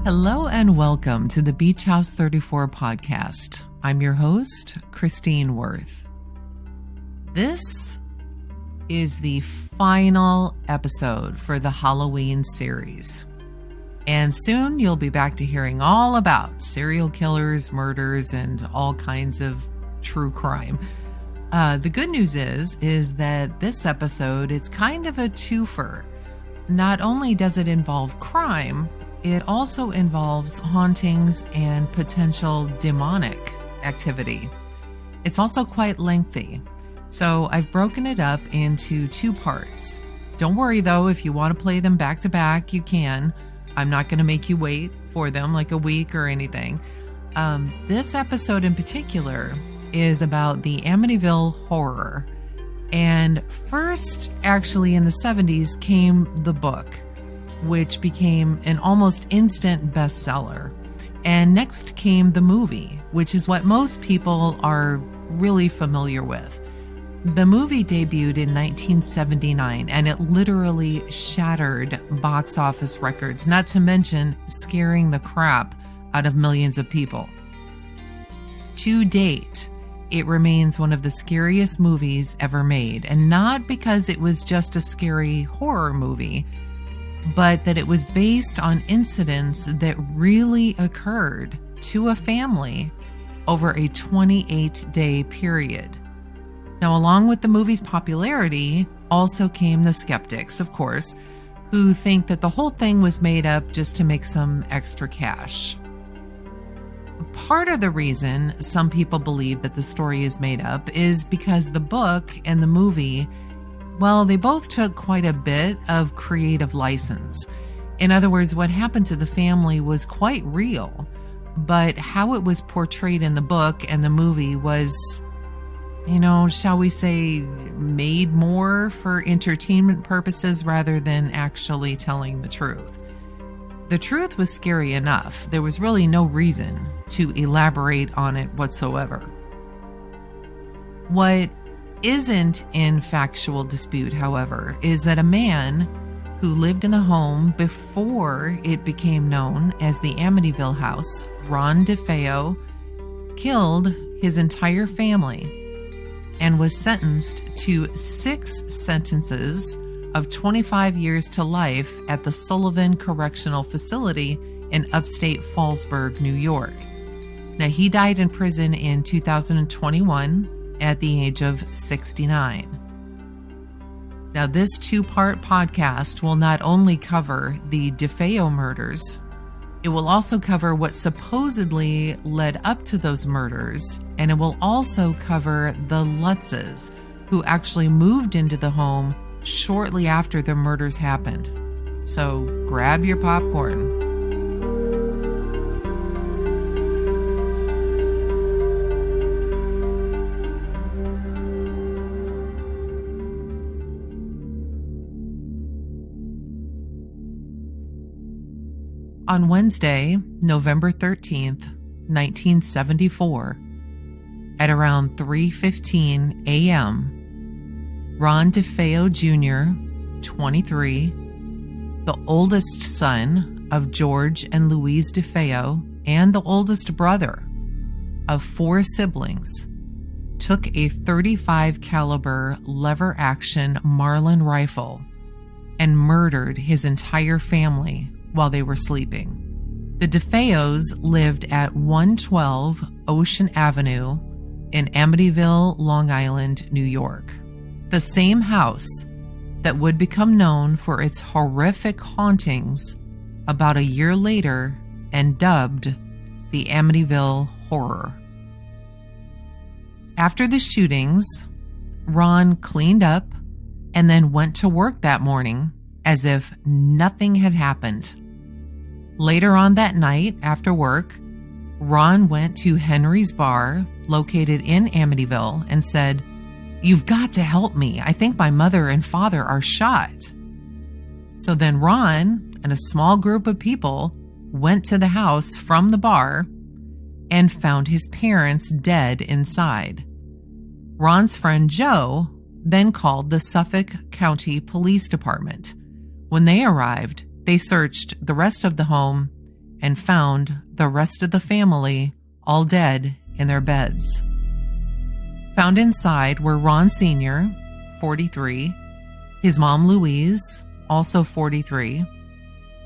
Hello and welcome to the Beach House 34 podcast. I'm your host, Christine Worth. This is the final episode for the Halloween series. And soon you'll be back to hearing all about serial killers, murders, and all kinds of true crime. The good news is that this episode, it's kind of a twofer. Not only does it involve crime, it also involves hauntings and potential demonic activity. It's also quite lengthy, so I've broken it up into two parts. Don't worry though, if you want to play them back to back, you can. I'm not going to make you wait for them like a week or anything. This episode in particular is about the Amityville Horror. And first, actually in the 70s, came the book, which became an almost instant bestseller. And next came the movie, which is what most people are really familiar with. The movie debuted in 1979, and it literally shattered box office records, not to mention scaring the crap out of millions of people. To date, it remains one of the scariest movies ever made, and not because it was just a scary horror movie, but that it was based on incidents that really occurred to a family over a 28-day period. Now, along with the movie's popularity, also came the skeptics, of course, who think that the whole thing was made up just to make some extra cash. Part of the reason some people believe that the story is made up is because the book and the movie, well, they both took quite a bit of creative license. In other words, what happened to the family was quite real, but how it was portrayed in the book and the movie was, shall we say, made more for entertainment purposes rather than actually telling the truth. The truth was scary enough. There was really no reason to elaborate on it whatsoever. What isn't in factual dispute, however, is that a man who lived in the home before it became known as the Amityville house, Ron DeFeo, killed his entire family and was sentenced to 6 sentences of 25 years to life at the Sullivan Correctional Facility in upstate Fallsburg, New York. Now, he died in prison in 2021 at the age of 69. Now, this 2-part podcast will not only cover the DeFeo murders, it will also cover what supposedly led up to those murders, and it will also cover the Lutzes, who actually moved into the home shortly after the murders happened. So grab your popcorn. On Wednesday, November 13th, 1974, at around 3:15 a.m., Ron DeFeo Jr., 23, the oldest son of George and Louise DeFeo, and the oldest brother of 4 siblings, took a .35 caliber lever-action Marlin rifle and murdered his entire family while they were sleeping. The DeFeos lived at 112 Ocean Avenue in Amityville, Long Island, New York. The same house that would become known for its horrific hauntings about a year later and dubbed the Amityville Horror. After the shootings, Ron cleaned up and then went to work that morning as if nothing had happened. Later on that night, after work, Ron went to Henry's Bar, located in Amityville, and said, "You've got to help me. I think my mother and father are shot." So then Ron and a small group of people went to the house from the bar and found his parents dead inside. Ron's friend Joe then called the Suffolk County Police Department. When they arrived, they searched the rest of the home and found the rest of the family all dead in their beds. Found inside were Ron Sr., 43, his mom Louise, also 43,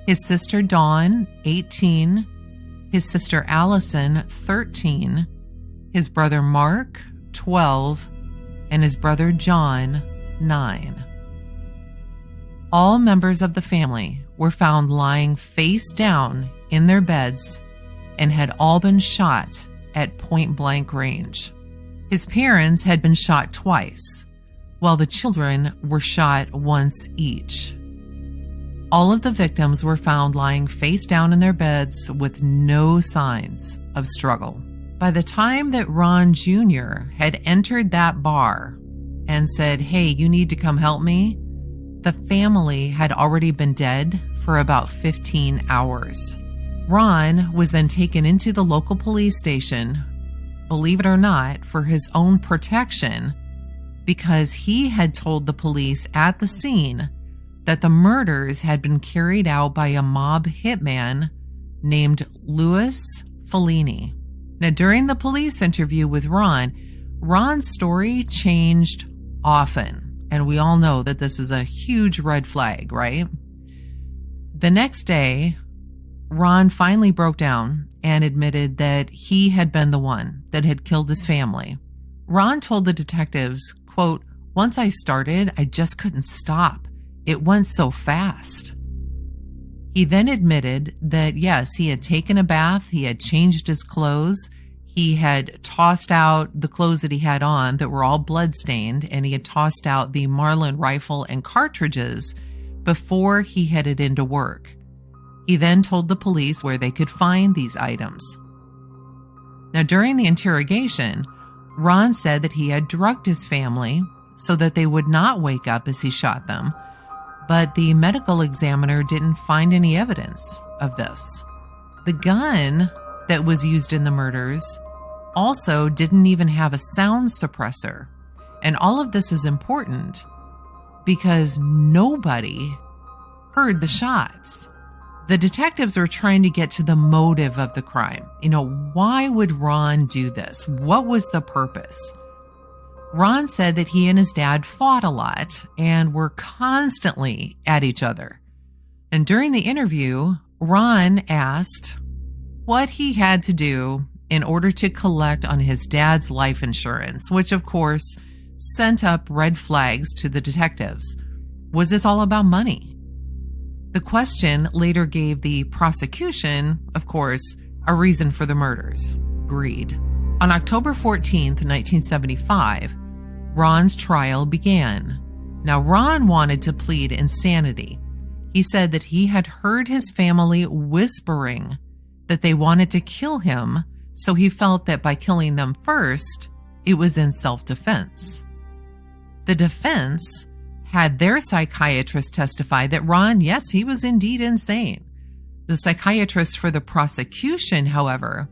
his sister Dawn, 18, his sister Allison, 13, his brother Mark, 12, and his brother John, 9. All members of the family were found lying face down in their beds and had all been shot at point-blank range. His parents had been shot twice, while the children were shot once each. All of the victims were found lying face down in their beds with no signs of struggle. By the time that Ron Jr. had entered that bar and said, "Hey, you need to come help me," the family had already been dead for about 15 hours. Ron was then taken into the local police station, believe it or not, for his own protection, because he had told the police at the scene that the murders had been carried out by a mob hitman named Louis Fellini. Now, during the police interview with Ron, Ron's story changed often, and we all know that this is a huge red flag, right? The next day, Ron finally broke down and admitted that he had been the one that had killed his family. Ron told the detectives, quote, "Once I started, I just couldn't stop. It went so fast." He then admitted that, yes, he had taken a bath, he had changed his clothes, he had tossed out the clothes that he had on that were all bloodstained, and he had tossed out the Marlin rifle and cartridges before he headed into work. He then told the police where they could find these items. Now, during the interrogation, Ron said that he had drugged his family so that they would not wake up as he shot them, but the medical examiner didn't find any evidence of this. The gun that was used in the murders also didn't even have a sound suppressor. And all of this is important because nobody heard the shots. The detectives were trying to get to the motive of the crime. Why would Ron do this? What was the purpose? Ron said that he and his dad fought a lot and were constantly at each other. And during the interview, Ron asked what he had to do in order to collect on his dad's life insurance, which of course sent up red flags to the detectives. Was this all about money? The question later gave the prosecution, of course, a reason for the murders: greed. On October 14th, 1975, Ron's trial began. Now, Ron wanted to plead insanity. He said that he had heard his family whispering that they wanted to kill him, so he felt that by killing them first, it was in self-defense. The defense had their psychiatrist testify that Ron, yes, he was indeed insane. The psychiatrist for the prosecution, however,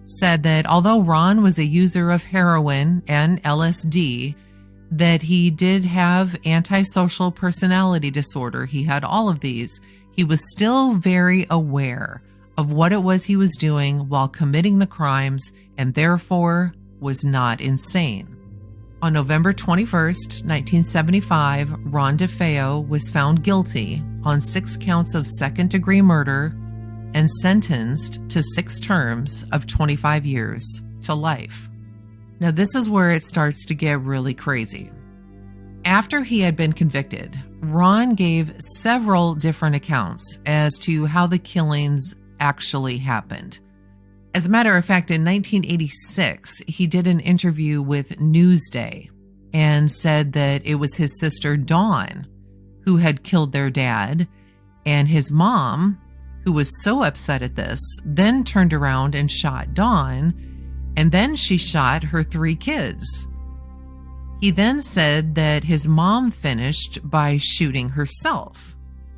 said that although Ron was a user of heroin and LSD, that he did have antisocial personality disorder. He had all of these. He was still very aware of what it was he was doing while committing the crimes and therefore was not insane. On November 21st, 1975, Ron DeFeo was found guilty on 6 counts of second-degree murder and sentenced to 6 terms of 25 years to life. Now, this is where it starts to get really crazy. After he had been convicted, Ron gave several different accounts as to how the killings actually happened. As a matter of fact, in 1986, he did an interview with Newsday and said that it was his sister Dawn who had killed their dad, and his mom, who was so upset at this, then turned around and shot Dawn, and then she shot her 3 kids. He then said that his mom finished by shooting herself.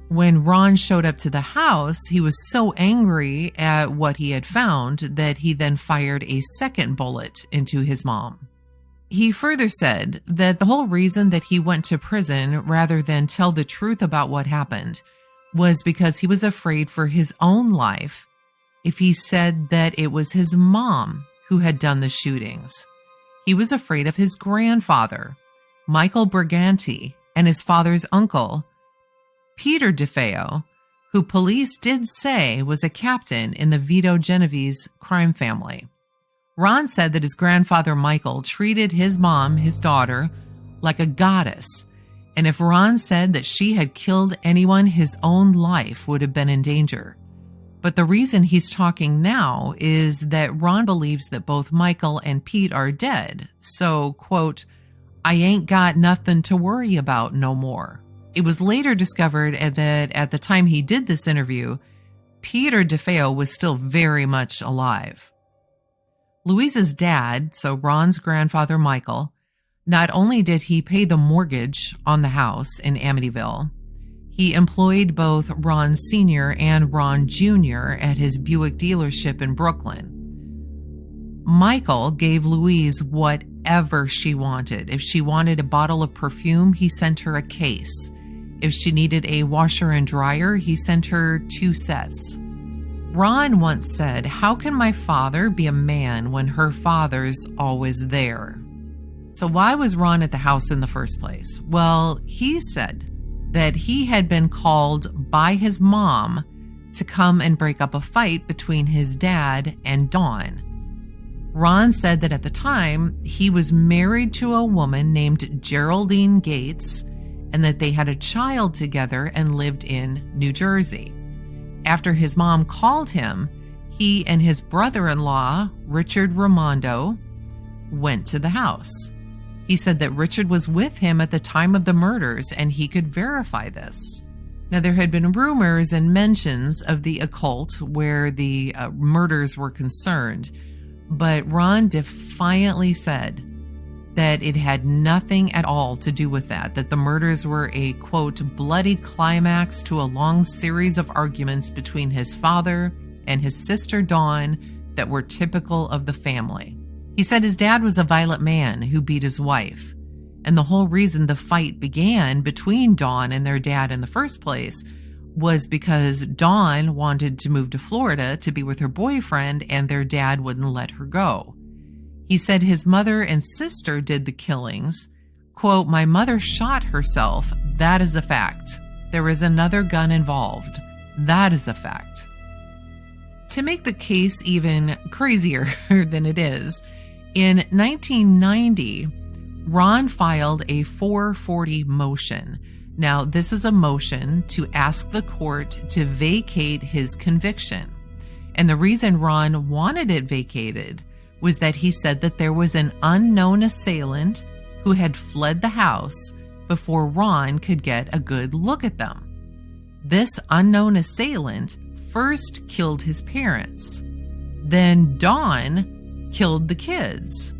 When Ron showed up to the house, he was so angry at what he had found that he then fired a second bullet into his mom. He further said that the whole reason that he went to prison rather than tell the truth about what happened was because he was afraid for his own life if he said that it was his mom who had done the shootings. He was afraid of his grandfather, Michael Briganti, and his father's uncle, Peter DeFeo, who police did say was a captain in the Vito Genovese crime family. Ron said that his grandfather Michael treated his mom, his daughter, like a goddess, and if Ron said that she had killed anyone, his own life would have been in danger. But the reason he's talking now is that Ron believes that both Michael and Pete are dead, so, quote, I ain't got nothing to worry about no more. It was later discovered that at the time he did this interview, Peter DeFeo was still very much alive. Louise's dad, so Ron's grandfather Michael, not only did he pay the mortgage on the house in Amityville, he employed both Ron Sr. and Ron Jr. at his Buick dealership in Brooklyn. Michael gave Louise whatever she wanted. If she wanted a bottle of perfume, he sent her a case. If she needed a washer and dryer, he sent her 2 sets. Ron once said, "How can my father be a man when her father's always there?" So why was Ron at the house in the first place? Well, he said that he had been called by his mom to come and break up a fight between his dad and Dawn. Ron said that at the time, he was married to a woman named Geraldine Gates and that they had a child together and lived in New Jersey. After his mom called him, he and his brother-in-law, Richard Raimondo, went to the house. He said that Richard was with him at the time of the murders and he could verify this. Now, there had been rumors and mentions of the occult where the murders were concerned, but Ron defiantly said that it had nothing at all to do with that the murders were a, quote, bloody climax to a long series of arguments between his father and his sister Dawn that were typical of the family. He said his dad was a violent man who beat his wife, and the whole reason the fight began between Dawn and their dad in the first place was because Dawn wanted to move to Florida to be with her boyfriend and their dad wouldn't let her go. He said his mother and sister did the killings. Quote, "My mother shot herself. That is a fact. There is another gun involved. That is a fact." To make the case even crazier than it is, in 1990, Ron filed a 440 motion. Now, this is a motion to ask the court to vacate his conviction. And the reason Ron wanted it vacated was that he said that there was an unknown assailant who had fled the house before Ron could get a good look at them. This unknown assailant first killed his parents. Then Dawn killed the kids.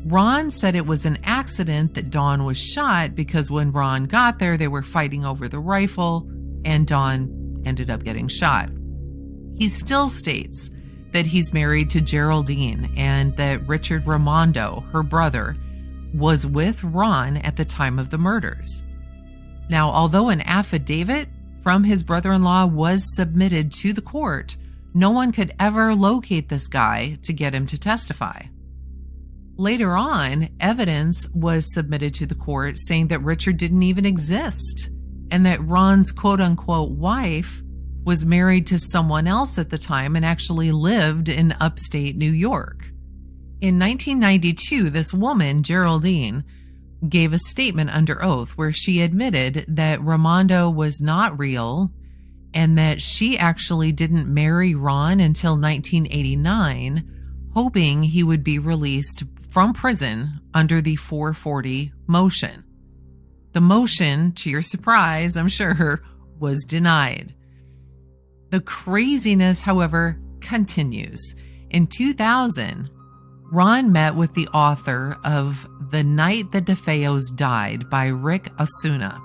Ron said it was an accident that Dawn was shot because when Ron got there, they were fighting over the rifle and Dawn ended up getting shot. He still states that he's married to Geraldine and that Richard Raimondo, her brother, was with Ron at the time of the murders. Now, although an affidavit from his brother-in-law was submitted to the court, no one could ever locate this guy to get him to testify. Later on, evidence was submitted to the court saying that Richard didn't even exist and that Ron's quote-unquote wife was married to someone else at the time and actually lived in upstate New York. In 1992, this woman, Geraldine, gave a statement under oath where she admitted that Raimondo was not real and that she actually didn't marry Ron until 1989, hoping he would be released from prison under the 440 motion. The motion, to your surprise, I'm sure, was denied. The craziness, however, continues. In 2000, Ron met with the author of The Night the DeFeos Died by Rick Osuna.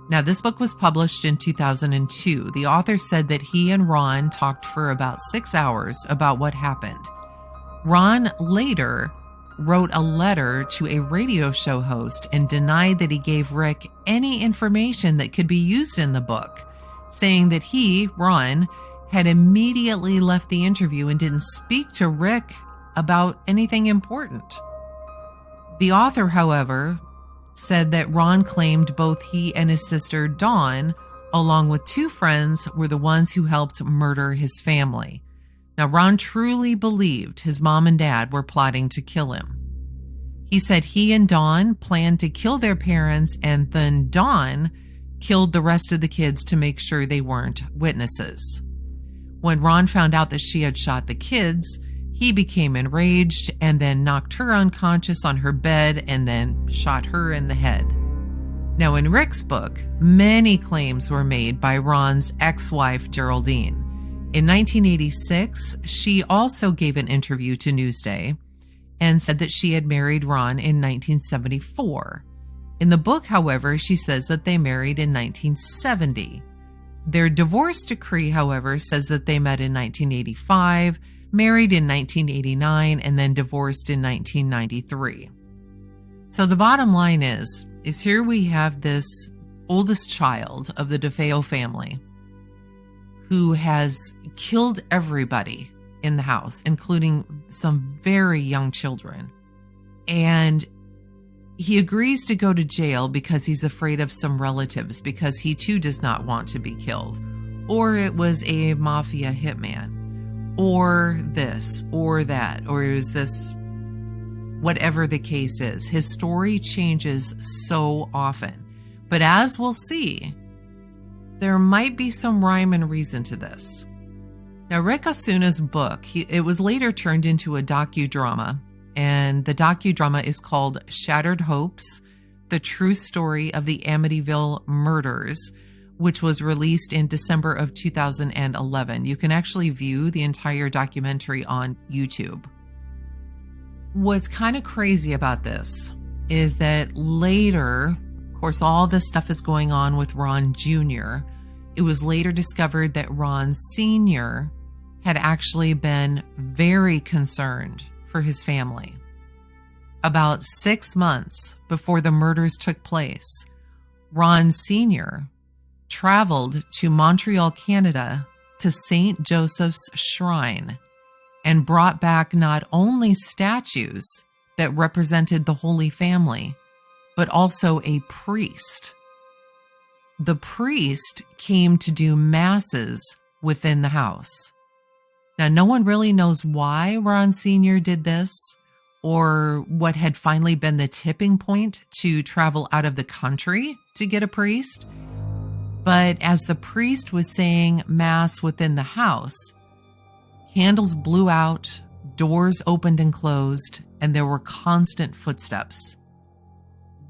Now, this book was published in 2002. The author said that he and Ron talked for about 6 hours about what happened. Ron later wrote a letter to a radio show host and denied that he gave Rick any information that could be used in the book, saying that he, Ron, had immediately left the interview and didn't speak to Rick about anything important. The author, however, said that Ron claimed both he and his sister Dawn, along with 2 friends, were the ones who helped murder his family. Now, Ron truly believed his mom and dad were plotting to kill him. He said he and Dawn planned to kill their parents, and then Dawn killed the rest of the kids to make sure they weren't witnesses. When Ron found out that she had shot the kids, he became enraged and then knocked her unconscious on her bed and then shot her in the head. Now, in Rick's book, many claims were made by Ron's ex-wife, Geraldine. In 1986, she also gave an interview to Newsday and said that she had married Ron in 1974. In the book, however, she says that they married in 1970. Their divorce decree, however, says that they met in 1985, married in 1989, and then divorced in 1993. So the bottom line is here we have this oldest child of the DeFeo family who has killed everybody in the house, including some very young children. And he agrees to go to jail because he's afraid of some relatives, because he too does not want to be killed. Or it was a mafia hitman, or this, or that, or it was this, whatever the case is. His story changes so often. But as we'll see, there might be some rhyme and reason to this. Now, Rick Osuna's book, it was later turned into a docudrama, and the docudrama is called Shattered Hopes, The True Story of the Amityville Murders, which was released in December of 2011. You can actually view the entire documentary on YouTube. What's kind of crazy about this is that later, of course, all this stuff is going on with Ron Jr. It was later discovered that Ron Sr. had actually been very concerned for his family. About 6 months before the murders took place, Ron Sr. traveled to Montreal, Canada, to St. Joseph's Shrine and brought back not only statues that represented the Holy Family, but also a priest. The priest came to do masses within the house. Now, no one really knows why Ron Sr. did this or what had finally been the tipping point to travel out of the country to get a priest. But as the priest was saying mass within the house, candles blew out, doors opened and closed, and there were constant footsteps.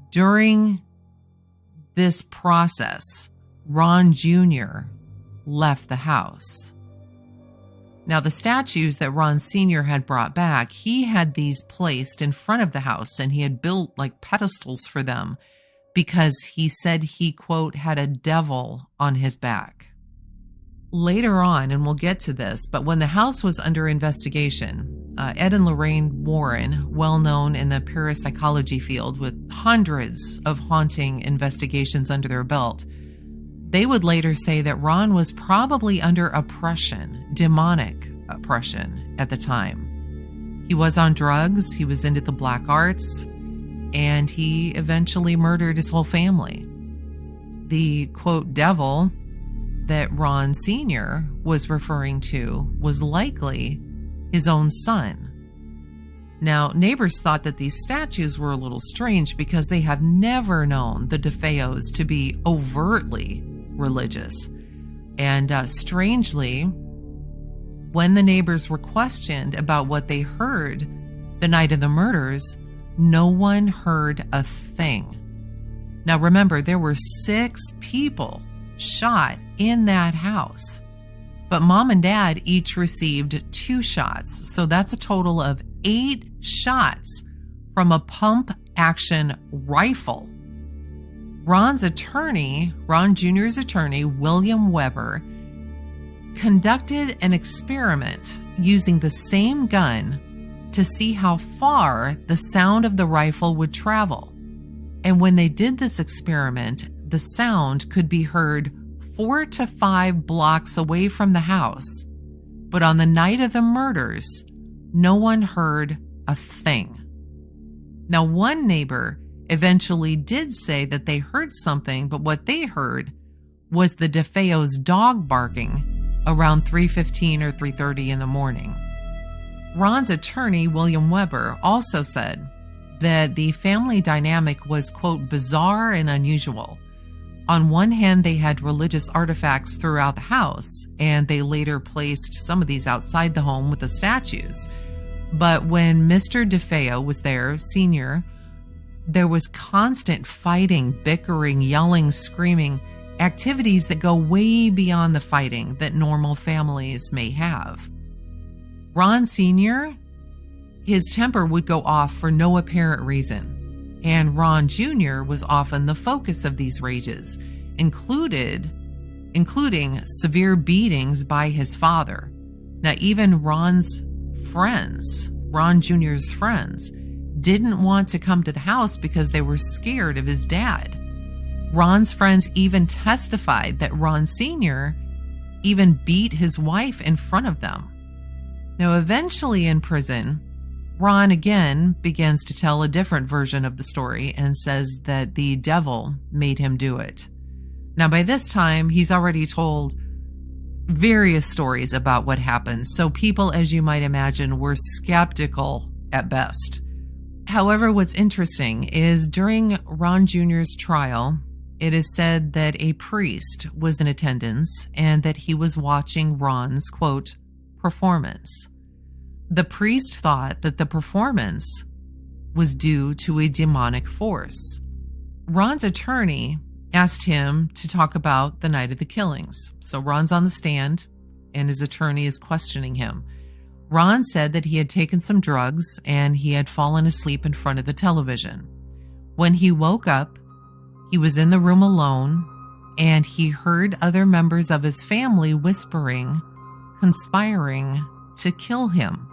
During this process, Ron Jr. left the house. Now, the statues that Ron Sr. had brought back, he had these placed in front of the house, and he had built like pedestals for them because he said he, quote, had a devil on his back. Later on, and we'll get to this, but when the house was under investigation, Ed and Lorraine Warren, well known in the parapsychology field with hundreds of haunting investigations under their belt, they would later say that Ron was probably under oppression, demonic oppression at the time. He was on drugs, he was into the black arts, and he eventually murdered his whole family. The, quote, devil that Ron Sr. was referring to was likely his own son. Now, neighbors thought that these statues were a little strange because they have never known the DeFeos to be overtly religious. And strangely, when the neighbors were questioned about what they heard the night of the murders, no one heard a thing. Now remember, there were 6 people shot in that house, but mom and dad each received 2 shots. So that's a total of 8 shots from a pump action rifle. Ron's attorney, Ron Jr.'s attorney, William Weber, conducted an experiment using the same gun to see how far the sound of the rifle would travel. And when they did this experiment, the sound could be heard 4 to 5 blocks away from the house. But on the night of the murders, no one heard a thing. Now, one neighbor eventually did say that they heard something, but what they heard was the DeFeo's dog barking around 3:15 or 3:30 in the morning. Ron's attorney, William Weber, also said that the family dynamic was, quote, bizarre and unusual. On one hand, they had religious artifacts throughout the house, and they later placed some of these outside the home with the statues. But when Mr. DeFeo was there, Sr., there was constant fighting, bickering, yelling, screaming, activities that go way beyond the fighting that normal families may have. Ron Sr., his temper would go off for no apparent reason, and Ron Jr. was often the focus of these rages, including severe beatings by his father. Now, even Ron's friends, Ron Jr.'s friends, didn't want to come to the house because they were scared of his dad. Ron's friends even testified that Ron Sr. even beat his wife in front of them. Now, eventually in prison, Ron again begins to tell a different version of the story and says that the devil made him do it. Now, by this time, he's already told various stories about what happened, so people, as you might imagine, were skeptical at best. However, what's interesting is during Ron Jr.'s trial, it is said that a priest was in attendance and that he was watching Ron's, quote, performance. The priest thought that the performance was due to a demonic force. Ron's attorney asked him to talk about the night of the killings. So Ron's on the stand and his attorney is questioning him. Ron said that he had taken some drugs and he had fallen asleep in front of the television. When he woke up, he was in the room alone and he heard other members of his family whispering, conspiring to kill him.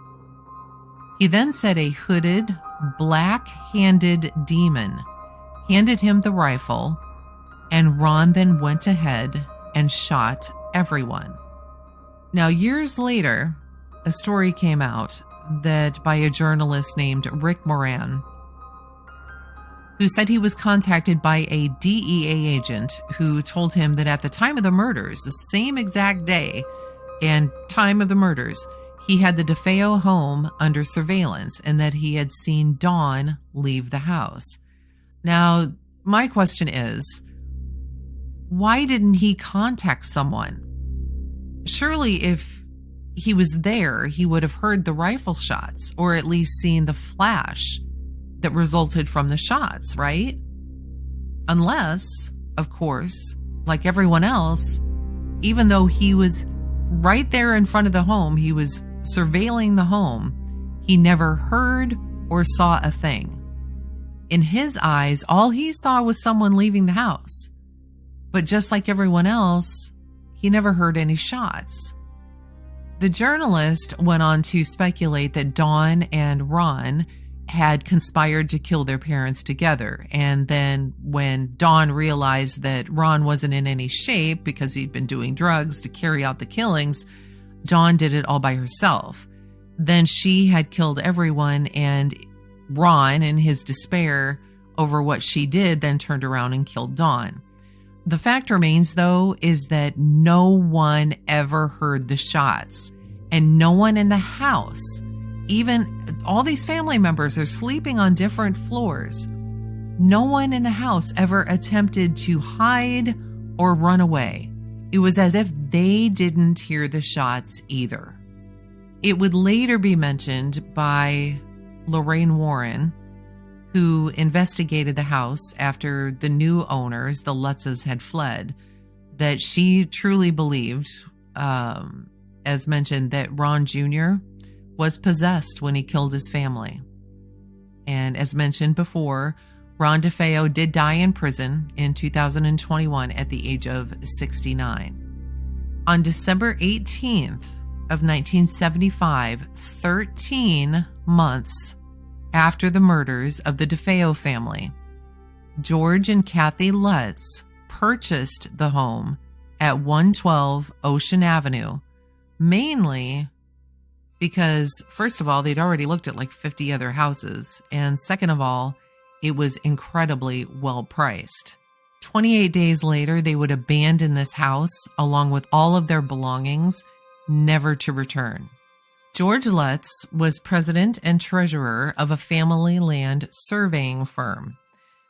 He then said a hooded, black-handed demon handed him the rifle, and Ron then went ahead and shot everyone. Now, years later, a story came out that by a journalist named Rick Moran, who said he was contacted by a DEA agent who told him that at the time of the murders, the same exact day and time of the murders, he had the DeFeo home under surveillance and that he had seen Dawn leave the house. Now, my question is, why didn't he contact someone? Surely if he was there, he would have heard the rifle shots or at least seen the flash that resulted from the shots, right? Unless, of course, like everyone else, even though he was right there in front of the home, he was surveilling the home, he never heard or saw a thing. In his eyes, all he saw was someone leaving the house. But just like everyone else, he never heard any shots. The journalist went on to speculate that Dawn and Ron had conspired to kill their parents together. And then when Dawn realized that Ron wasn't in any shape because he'd been doing drugs to carry out the killings, Dawn did it all by herself. Then she had killed everyone, and Ron, in his despair over what she did, then turned around and killed Dawn. The fact remains, though, is that no one ever heard the shots, and no one in the house, even all these family members are sleeping on different floors. No one in the house ever attempted to hide or run away. It was as if they didn't hear the shots either. It would later be mentioned by Lorraine Warren, who investigated the house after the new owners, the Lutzes, had fled, that she truly believed, as mentioned, that Ron Jr. was possessed when he killed his family. And as mentioned before, Ron DeFeo did die in prison in 2021 at the age of 69. On December 18th of 1975, 13 months after the murders of the DeFeo family, George and Kathy Lutz purchased the home at 112 Ocean Avenue, mainly because, first of all, they'd already looked at like 50 other houses, and second of all, it was incredibly well priced. 28 days later, they would abandon this house along with all of their belongings, never to return. George Lutz was president and treasurer of a family land surveying firm.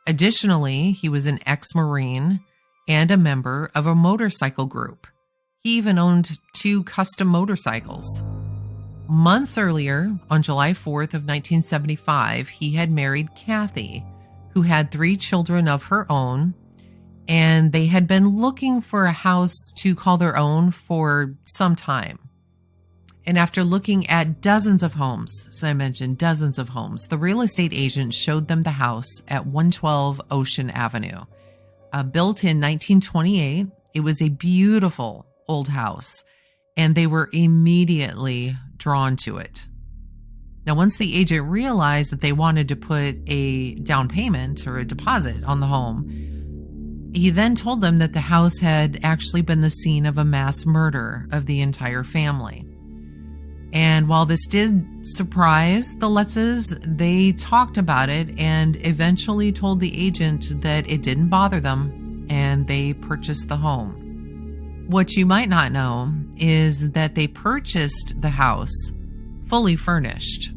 Additionally, he was an ex-Marine and a member of a motorcycle group. He even owned 2 custom motorcycles. Months earlier, on July 4th of 1975, he had married Kathy, who had 3 children of her own, and they had been looking for a house to call their own for some time. And after looking at dozens of homes, as I mentioned, dozens of homes, the real estate agent showed them the house at 112 Ocean Avenue. Built in 1928, it was a beautiful old house, and they were immediately drawn to it. Now, once the agent realized that they wanted to put a down payment or a deposit on the home, he then told them that the house had actually been the scene of a mass murder of the entire family. And while this did surprise the Lutzes, they talked about it and eventually told the agent that it didn't bother them, and they purchased the home. What you might not know is that they purchased the house fully furnished.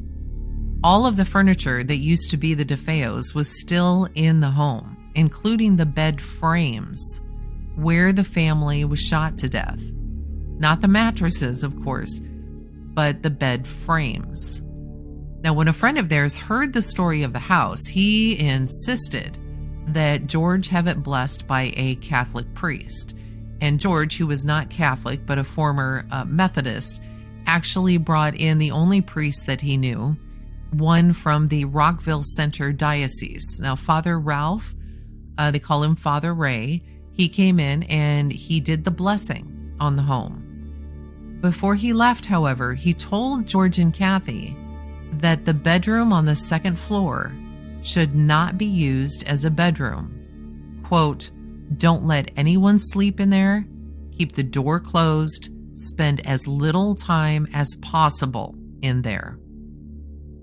All of the furniture that used to be the DeFeos was still in the home, including the bed frames where the family was shot to death. Not the mattresses, of course, but the bed frames. Now, when a friend of theirs heard the story of the house, he insisted that George have it blessed by a Catholic priest. And George, who was not Catholic, but a former Methodist, actually brought in the only priest that he knew, one from the Rockville Center Diocese. Now, Father Ralph, they call him Father Ray, he came in and he did the blessing on the home. Before he left, however, he told George and Kathy that the bedroom on the second floor should not be used as a bedroom. Quote, "Don't let anyone sleep in there. Keep the door closed. Spend as little time as possible in there."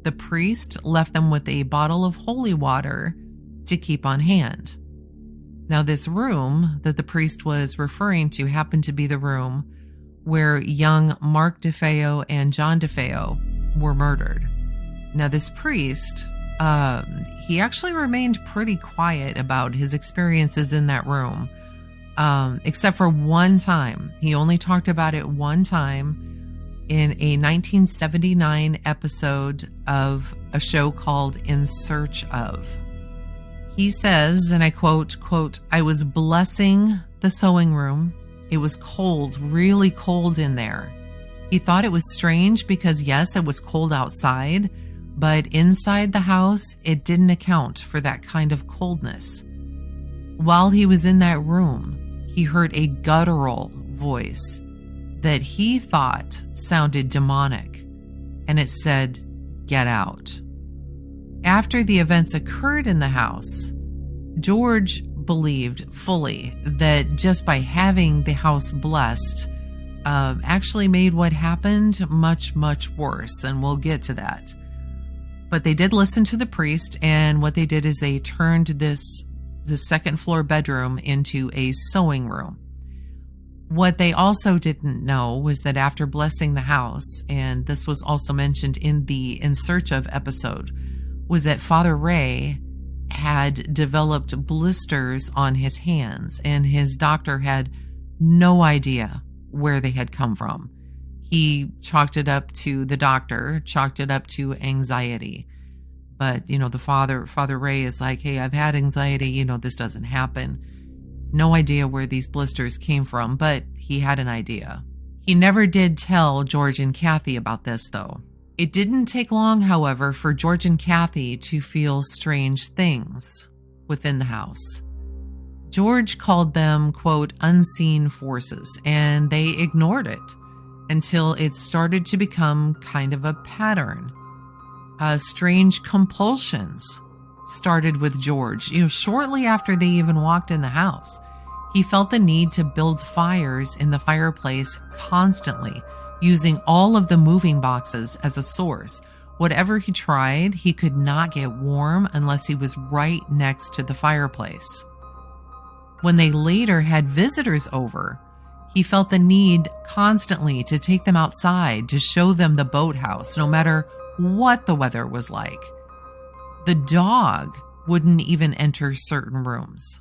The priest left them with a bottle of holy water to keep on hand. Now, this room that the priest was referring to happened to be the room where young Mark DeFeo and John DeFeo were murdered. Now, this priest, he actually remained pretty quiet about his experiences in that room, except for one time. He only talked about it one time in a 1979 episode of a show called In Search Of. He says, and I quote, "I was blessing the sewing room. It was cold, really cold in there. He thought it was strange because, yes, it was cold outside, but inside the house, it didn't account for that kind of coldness. While he was in that room, he heard a guttural voice that he thought sounded demonic, and it said, 'Get out.'" After the events occurred in the house, George believed fully that just by having the house blessed actually made what happened much, much worse, and we'll get to that. But they did listen to the priest, and what they did is they turned the second floor bedroom into a sewing room. What they also didn't know was that after blessing the house, and this was also mentioned in the In Search Of episode, was that Father Ray had developed blisters on his hands, and his doctor had no idea where they had come from. He chalked it up to anxiety. But, the Father Ray is like, "Hey, I've had anxiety, this doesn't happen." No idea where these blisters came from, but he had an idea. He never did tell George and Kathy about this, though. It didn't take long, however, for George and Kathy to feel strange things within the house. George called them, quote, "unseen forces," and they ignored it until it started to become kind of a pattern. Strange compulsions started with George. Shortly after they even walked in the house, He felt the need to build fires in the fireplace constantly, using all of the moving boxes as a source. Whatever he tried, he could not get warm unless he was right next to the fireplace. When they later had visitors over, he felt the need constantly to take them outside to show them the boathouse, no matter what the weather was like. The dog wouldn't even enter certain rooms.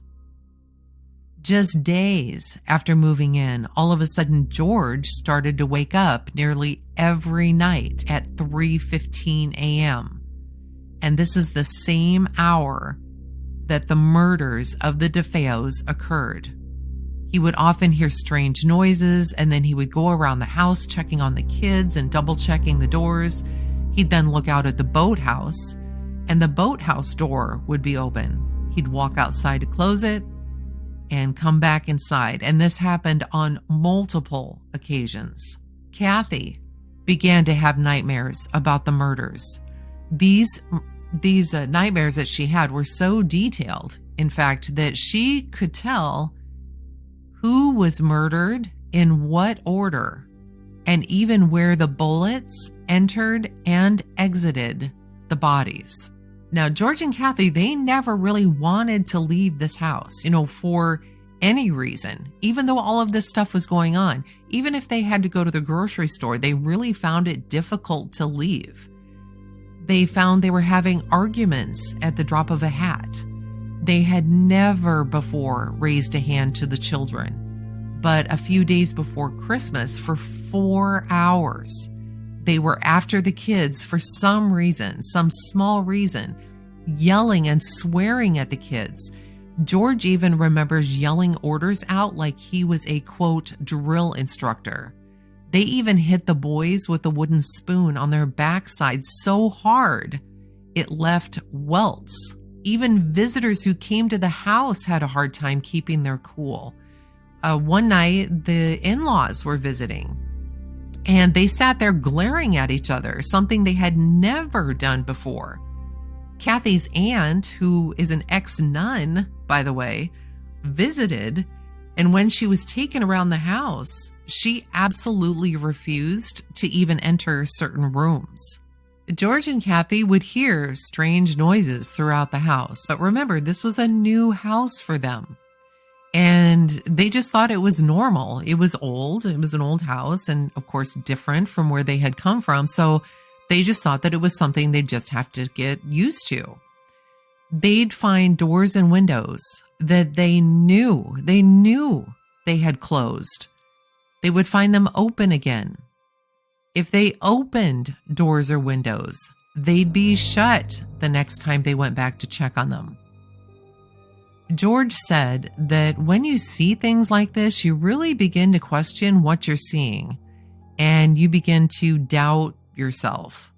Just days after moving in, all of a sudden George started to wake up nearly every night at 3:15 a.m. And this is the same hour that the murders of the DeFeos occurred. He would often hear strange noises, and then he would go around the house checking on the kids and double checking the doors. He'd then look out at the boathouse, and the boathouse door would be open. He'd walk outside to close it and come back inside. And this happened on multiple occasions. Kathy began to have nightmares about the murders. These nightmares that she had were so detailed, in fact, that she could tell who was murdered in what order, and even where the bullets entered and exited the bodies. Now, George and Kathy, they never really wanted to leave this house, for any reason, even though all of this stuff was going on. Even if they had to go to the grocery store, they really found it difficult to leave. They found they were having arguments at the drop of a hat. They had never before raised a hand to the children, but a few days before Christmas, for 4 hours, they were after the kids for some reason, some small reason, yelling and swearing at the kids. George even remembers yelling orders out like he was a, quote, drill instructor. They even hit the boys with a wooden spoon on their backside so hard it left welts. Even visitors who came to the house had a hard time keeping their cool. One night, the in-laws were visiting, and they sat there glaring at each other, something they had never done before. Kathy's aunt, who is an ex-nun, by the way, visited, and when she was taken around the house, she absolutely refused to even enter certain rooms. George and Kathy would hear strange noises throughout the house, but remember, this was a new house for them. And they just thought it was normal. It was old. It was an old house and, of course, different from where they had come from. So they just thought that it was something they'd just have to get used to. They'd find doors and windows that they knew they had closed. They would find them open again. If they opened doors or windows, they'd be shut the next time they went back to check on them. George said that when you see things like this, you really begin to question what you're seeing, and you begin to doubt yourself.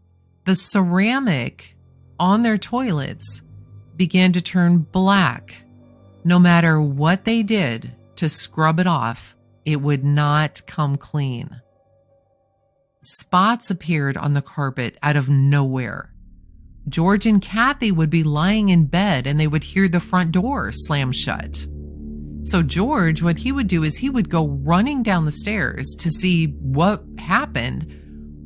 The ceramic on their toilets began to turn black. No matter what they did to scrub it off, it would not come clean. Spots appeared on the carpet out of nowhere. George and Kathy would be lying in bed and they would hear the front door slam shut. So George, what he would do is he would go running down the stairs to see what happened,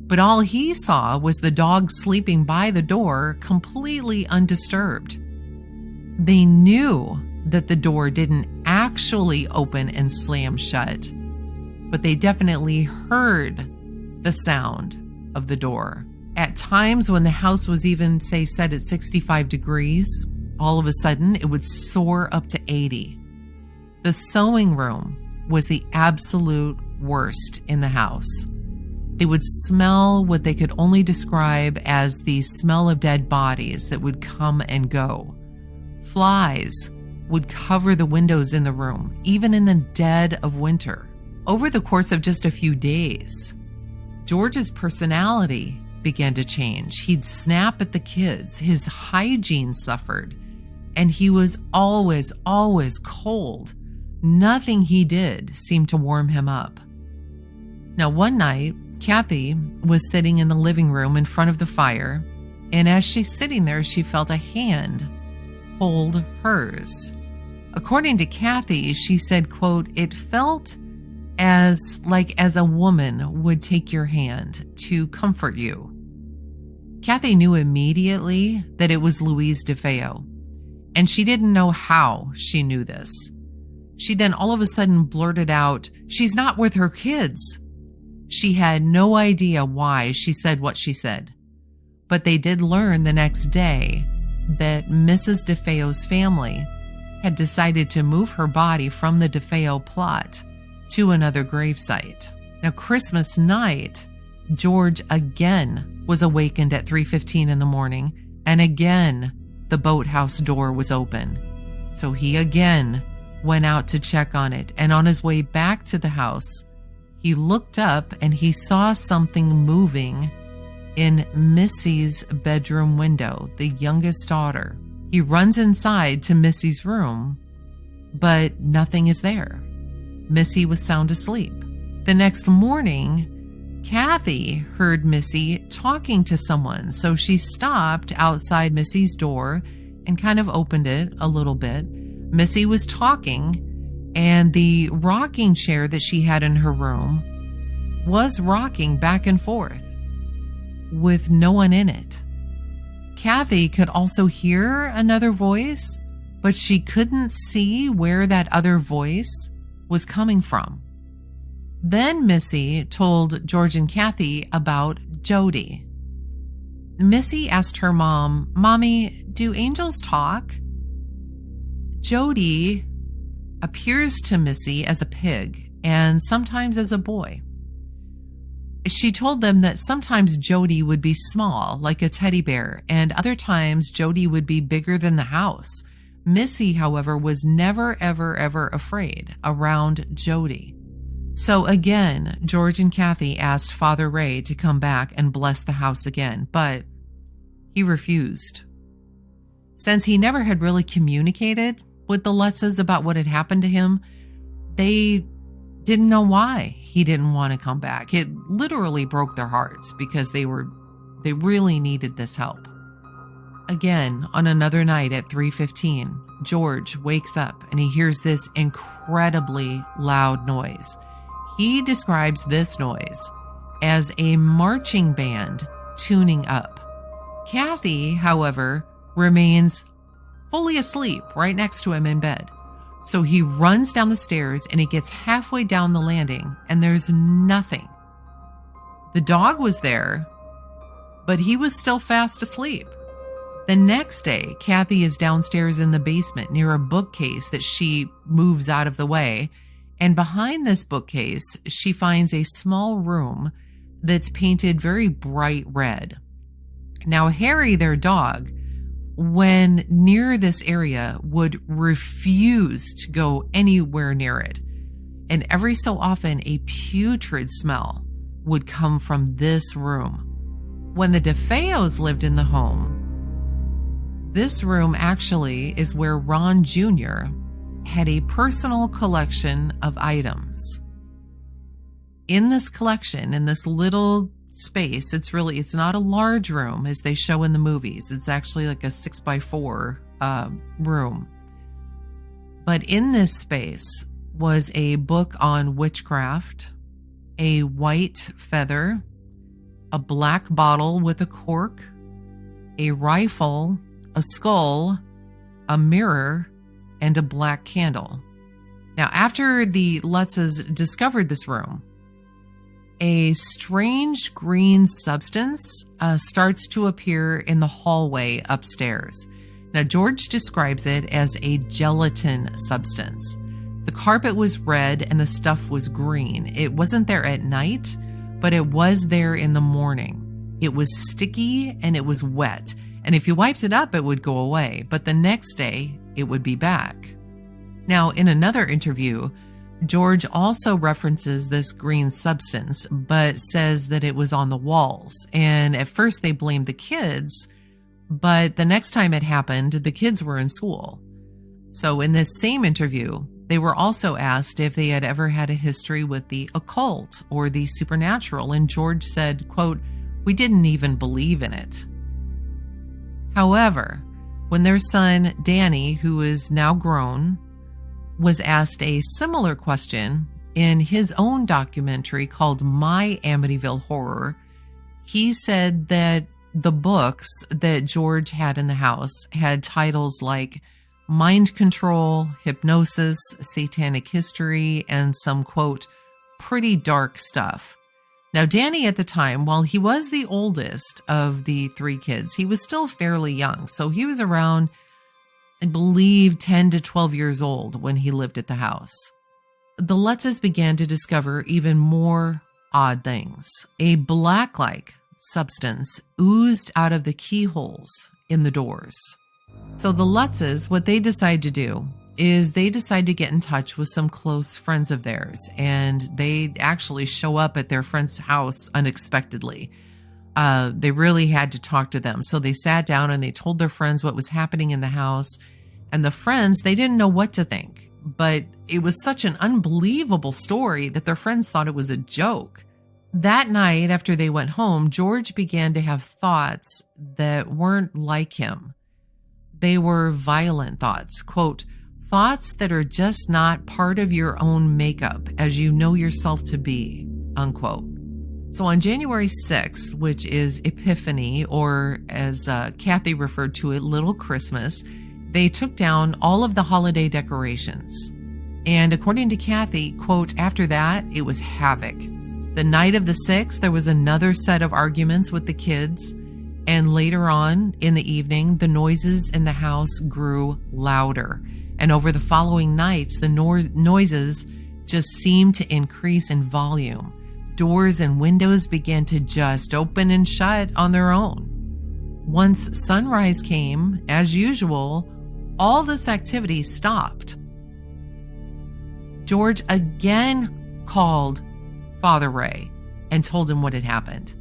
but all he saw was the dog sleeping by the door completely undisturbed. They knew that the door didn't actually open and slam shut, but they definitely heard the sound of the door. At times when the house was even, say, set at 65 degrees, all of a sudden it would soar up to 80. The sewing room was the absolute worst in the house. They would smell what they could only describe as the smell of dead bodies that would come and go. Flies would cover the windows in the room, even in the dead of winter. Over the course of just a few days, George's personality began to change. He'd snap at the kids. His hygiene suffered, and he was always cold. Nothing he did seemed to warm him up. Now, one night, Kathy was sitting in the living room in front of the fire, and as she's sitting there, she felt a hand hold hers. According to Kathy, she said, quote, "It felt as a woman would take your hand to comfort you." Kathy knew immediately that it was Louise DeFeo, and she didn't know how she knew this. She then all of a sudden blurted out, "She's not with her kids." She had no idea why she said what she said, but they did learn the next day that Mrs. DeFeo's family had decided to move her body from the DeFeo plot to another gravesite. Now, Christmas night, George again was awakened at 3:15 in the morning, and again the boathouse door was open. So he again went out to check on it, and on his way back to the house, he looked up and he saw something moving in Missy's bedroom window, the youngest daughter. He runs inside to Missy's room, but nothing is there. Missy was sound asleep. The next morning, Kathy heard Missy talking to someone, so she stopped outside Missy's door and kind of opened it a little bit. Missy was talking, and the rocking chair that she had in her room was rocking back and forth with no one in it. Kathy could also hear another voice, but she couldn't see where that other voice was coming from. Then Missy told George and Kathy about Jody. Missy asked her mom, "Mommy, do angels talk?" Jody appears to Missy as a pig and sometimes as a boy. She told them that sometimes Jody would be small, like a teddy bear, and other times Jody would be bigger than the house. Missy, however, was never, ever afraid around Jody. So again, George and Kathy asked Father Ray to come back and bless the house again, but he refused. Since he never had really communicated with the Lutzes about what had happened to him, they didn't know why he didn't want to come back. It literally broke their hearts because they really needed this help. Again, on another night at 3:15, George wakes up and he hears this incredibly loud noise. He describes this noise as a marching band tuning up. Kathy, however, remains fully asleep right next to him in bed. So he runs down the stairs and he gets halfway down the landing and there's nothing. The dog was there, but he was still fast asleep. The next day, Kathy is downstairs in the basement near a bookcase that she moves out of the way. And behind this bookcase, she finds a small room that's painted very bright red. Now, Harry, their dog, when near this area, would refuse to go anywhere near it. And every so often, a putrid smell would come from this room. When the DeFeos lived in the home, this room actually is where Ron Jr. had a personal collection of items. In this collection, in this little space, it's not a large room as they show in the movies. It's actually like a 6x4 room. But in this space was a book on witchcraft, a white feather, a black bottle with a cork, a rifle, a skull, a mirror, and a black candle. Now, after the Lutzes discovered this room, a strange green substance starts to appear in the hallway upstairs. Now, George describes it as a gelatin substance. The carpet was red and the stuff was green. It wasn't there at night, but it was there in the morning. It was sticky and it was wet. And if you wiped it up, it would go away. But the next day, it would be back. Now, in another interview, George also references this green substance, but says that it was on the walls. And at first they blamed the kids, but the next time it happened, the kids were in school. So in this same interview, they were also asked if they had ever had a history with the occult or the supernatural. And George said, quote, "We didn't even believe in it." However, when their son, Danny, who is now grown, was asked a similar question in his own documentary called My Amityville Horror. He said that the books that George had in the house had titles like Mind Control, Hypnosis, Satanic History, and some, quote, pretty dark stuff. Now, Danny at the time, while he was the oldest of the three kids, he was still fairly young. So he was around, I believe, 10 to 12 years old when he lived at the house. The Lutzes began to discover even more odd things. A black-like substance oozed out of the keyholes in the doors. So the Lutzes, what they decide to do is they decide to get in touch with some close friends of theirs, and they actually show up at their friend's house unexpectedly. They really had to talk to them. So they sat down and they told their friends what was happening in the house, and the friends, they didn't know what to think, but it was such an unbelievable story that their friends thought it was a joke. That night, after they went home, George began to have thoughts that weren't like him. They were violent thoughts, quote, thoughts that are just not part of your own makeup as you know yourself to be, unquote. So on January 6th, which is Epiphany, or as Kathy referred to it, Little Christmas, they took down all of the holiday decorations. And according to Kathy, quote, after that, it was havoc. The night of the 6th, there was another set of arguments with the kids. And later on in the evening, the noises in the house grew louder. And over the following nights, the noises just seemed to increase in volume. Doors and windows began to just open and shut on their own. Once sunrise came, as usual, all this activity stopped. George again called Father Ray and told him what had happened.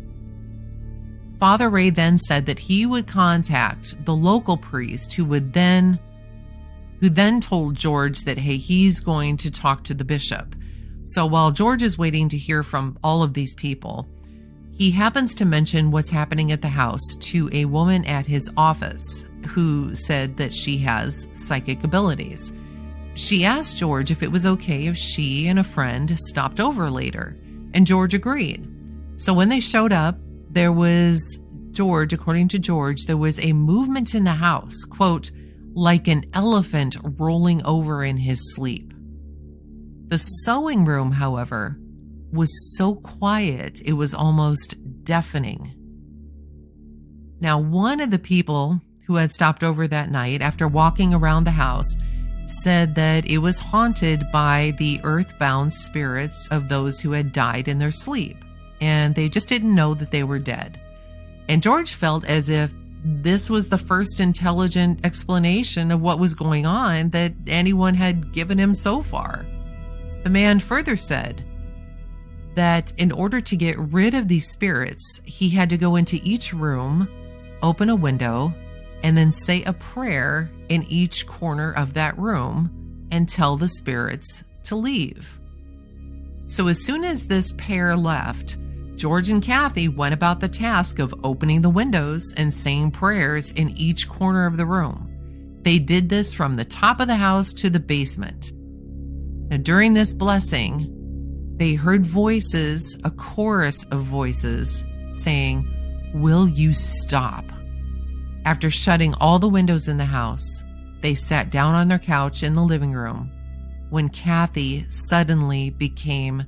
Father Ray then said that he would contact the local priest who then told George that, hey, he's going to talk to the bishop. So while George is waiting to hear from all of these people, he happens to mention what's happening at the house to a woman at his office who said that she has psychic abilities. She asked George if it was okay if she and a friend stopped over later, and George agreed. So when they showed up, there was according to George, there was a movement in the house, quote, like an elephant rolling over in his sleep. The sewing room, however, was so quiet, it was almost deafening. Now, one of the people who had stopped over that night, after walking around the house, said that it was haunted by the earthbound spirits of those who had died in their sleep, and they just didn't know that they were dead. And George felt as if this was the first intelligent explanation of what was going on that anyone had given him so far. The man further said that in order to get rid of these spirits, he had to go into each room, open a window, and then say a prayer in each corner of that room and tell the spirits to leave. So as soon as this pair left, George and Kathy went about the task of opening the windows and saying prayers in each corner of the room. They did this from the top of the house to the basement. Now, during this blessing, they heard voices, a chorus of voices, saying, "Will you stop?" After shutting all the windows in the house, they sat down on their couch in the living room when Kathy suddenly became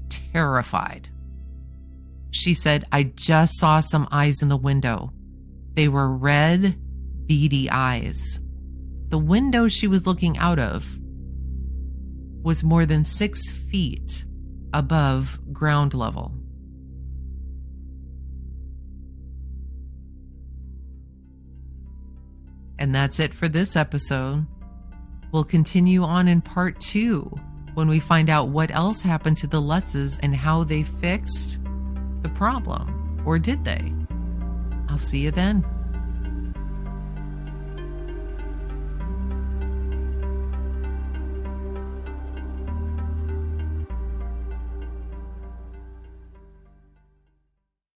terrified. She said, "I just saw some eyes in the window. They were red, beady eyes. The window she was looking out of was more than 6 feet above ground level." And that's it for this episode. We'll continue on in part 2 when we find out what else happened to the Lutzes and how they fixed the problem. Or did they? I'll see you then.